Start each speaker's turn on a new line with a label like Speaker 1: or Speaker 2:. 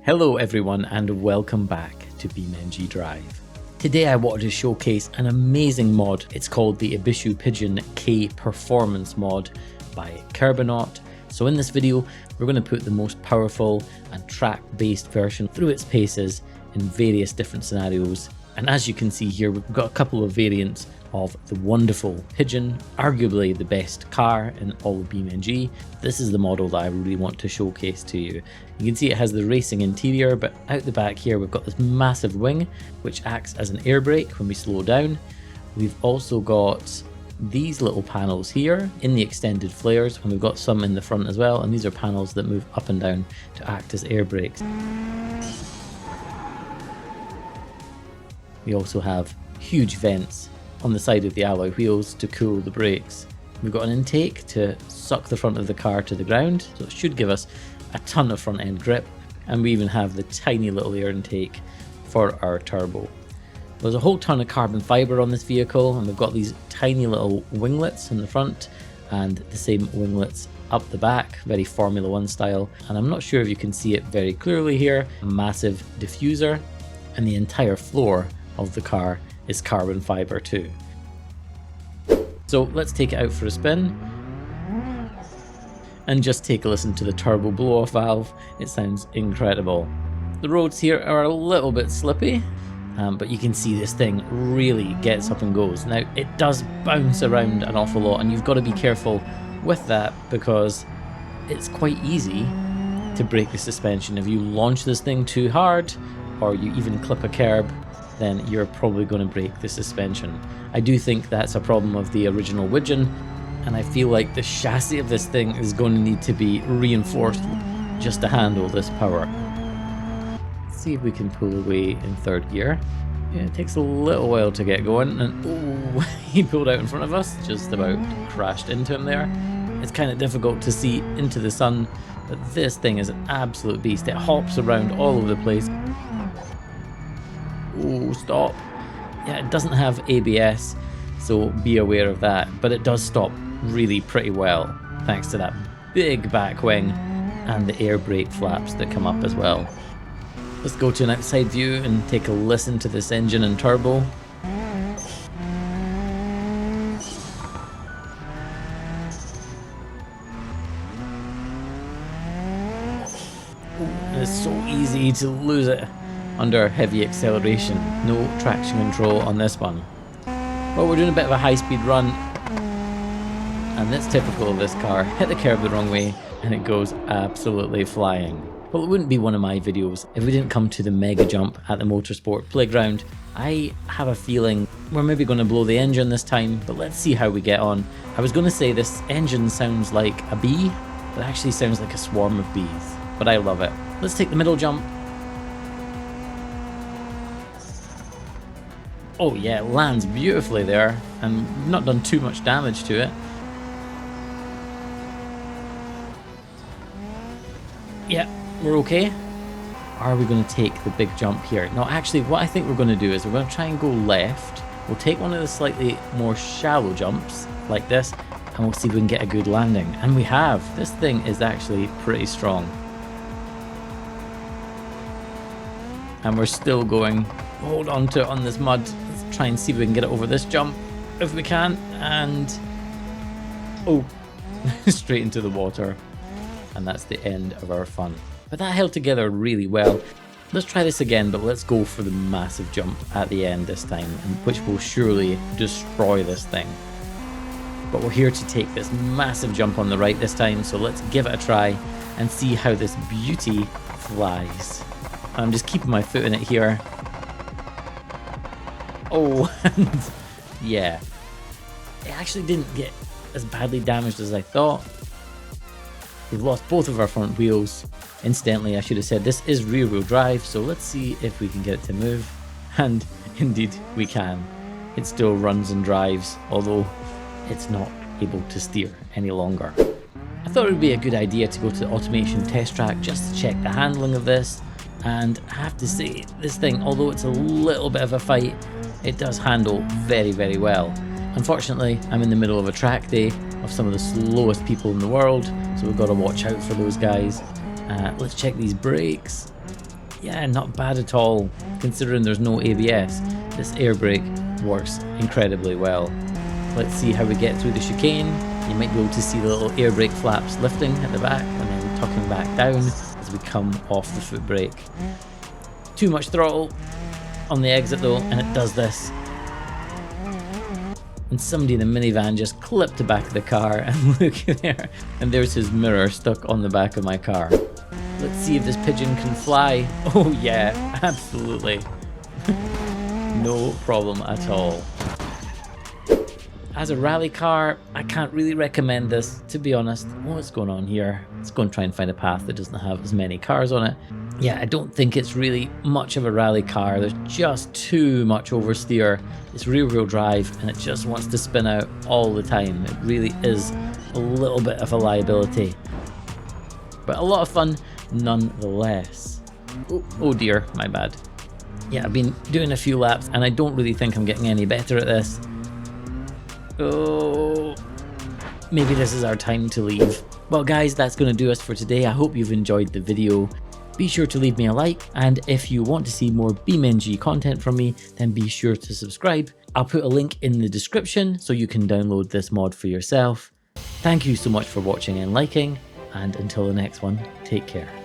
Speaker 1: Hello everyone and welcome back to BeamNG Drive. Today I wanted to showcase an amazing mod. It's called the BeamNG K-Performance Mod by K-Performance. So in this video we're going to put the most powerful and track-based version through its paces in various different scenarios. And as you can see here, we've got a couple of variants of the wonderful Pigeon, arguably the best car in all of BeamNG. This is the model that I really want to showcase to you. You can see it has the racing interior, but out the back here we've got this massive wing which acts as an air brake when we slow down. We've also got these little panels here in the extended flares, and we've got some in the front as well, and these are panels that move up and down to act as air brakes. We also have huge vents on the side of the alloy wheels to cool the brakes. We've got an intake to suck the front of the car to the ground, so it should give us a ton of front end grip, and we even have the tiny little air intake for our turbo. There's a whole ton of carbon fibre on this vehicle, and we've got these tiny little winglets in the front and the same winglets up the back, very Formula 1 style, and I'm not sure if you can see it very clearly here. A massive diffuser, and the entire floor of the car is carbon fibre too. So let's take it out for a spin and just take a listen to the turbo blow off valve. It sounds incredible. The roads here are a little bit slippy, but you can see this thing really gets up and goes. Now it does bounce around an awful lot, and you've got to be careful with that because it's quite easy to break the suspension. If you launch this thing too hard or you even clip a curb, then you're probably going to break the suspension. I do think that's a problem of the original Widgeon, and I feel like the chassis of this thing is going to need to be reinforced just to handle this power. Let's see if we can pull away in third gear. Yeah, it takes a little while to get going, and oh, he pulled out in front of us, just about crashed into him there. It's kind of difficult to see into the sun, but this thing is an absolute beast. It hops around all over the place. Oh, stop. Yeah, it doesn't have ABS, so be aware of that, but it does stop really pretty well thanks to that big back wing and the air brake flaps that come up as well. Let's go to an outside view and take a listen to this engine and turbo. It's so easy to lose it under heavy acceleration. No traction control on this one. Well, we're doing a bit of a high-speed run, and that's typical of this car. Hit the curb the wrong way and it goes absolutely flying. Well, it wouldn't be one of my videos if we didn't come to the mega jump at the motorsport playground. I have a feeling we're maybe going to blow the engine this time, but let's see how we get on. I was going to say this engine sounds like a bee, but it actually sounds like a swarm of bees, but I love it. Let's take the middle jump. Oh yeah, it lands beautifully there, and we've not done too much damage to it. Yeah, we're okay. Are we going to take the big jump here? No, actually what I think we're going to do is we're going to try and go left. We'll take one of the slightly more shallow jumps like this, and we'll see if we can get a good landing. And we have. This thing is actually pretty strong. And we're still going. Hold on to it on this mud. Let's try and see if we can get it over this jump if we can, and oh, straight into the water, and that's the end of our fun. But that held together really well. Let's try this again, but let's go for the massive jump at the end this time, and which will surely destroy this thing. But we're here to take this massive jump on the right this time, so let's give it a try and see how this beauty flies. I'm just keeping my foot in it here. Oh, and yeah, it actually didn't get as badly damaged as I thought. We've lost both of our front wheels. Incidentally, I should have said this is rear wheel drive, so let's see if we can get it to move. And indeed we can. It still runs and drives, although it's not able to steer any longer. I thought it would be a good idea to go to the automation test track just to check the handling of this. And I have to say, this thing, although it's a little bit of a fight, it does handle very, very well. Unfortunately, I'm in the middle of a track day of some of the slowest people in the world, so we've got to watch out for those guys. Let's check these brakes. Yeah, not bad at all. Considering there's no ABS, this air brake works incredibly well. Let's see how we get through the chicane. You might be able to see the little air brake flaps lifting at the back and then tucking back down as we come off the foot brake. Too much throttle on the exit though, and it does this. And somebody in the minivan just clipped the back of the car, and look there. And there's his mirror stuck on the back of my car. Let's see if this pigeon can fly. Oh yeah, absolutely. No problem at all. As a rally car, I can't really recommend this, to be honest. What's going on here? Let's go and try and find a path that doesn't have as many cars on it. Yeah, I don't think it's really much of a rally car. There's just too much oversteer. It's rear-wheel drive and it just wants to spin out all the time. It really is a little bit of a liability. But a lot of fun nonetheless. Oh dear, my bad. Yeah, I've been doing a few laps and I don't really think I'm getting any better at this. Oh, maybe this is our time to leave. Well guys, that's going to do us for today. I hope you've enjoyed the video. Be sure to leave me a like, and if you want to see more BeamNG content from me, then be sure to subscribe. I'll put a link in the description so you can download this mod for yourself. Thank you so much for watching and liking, and until the next one, take care.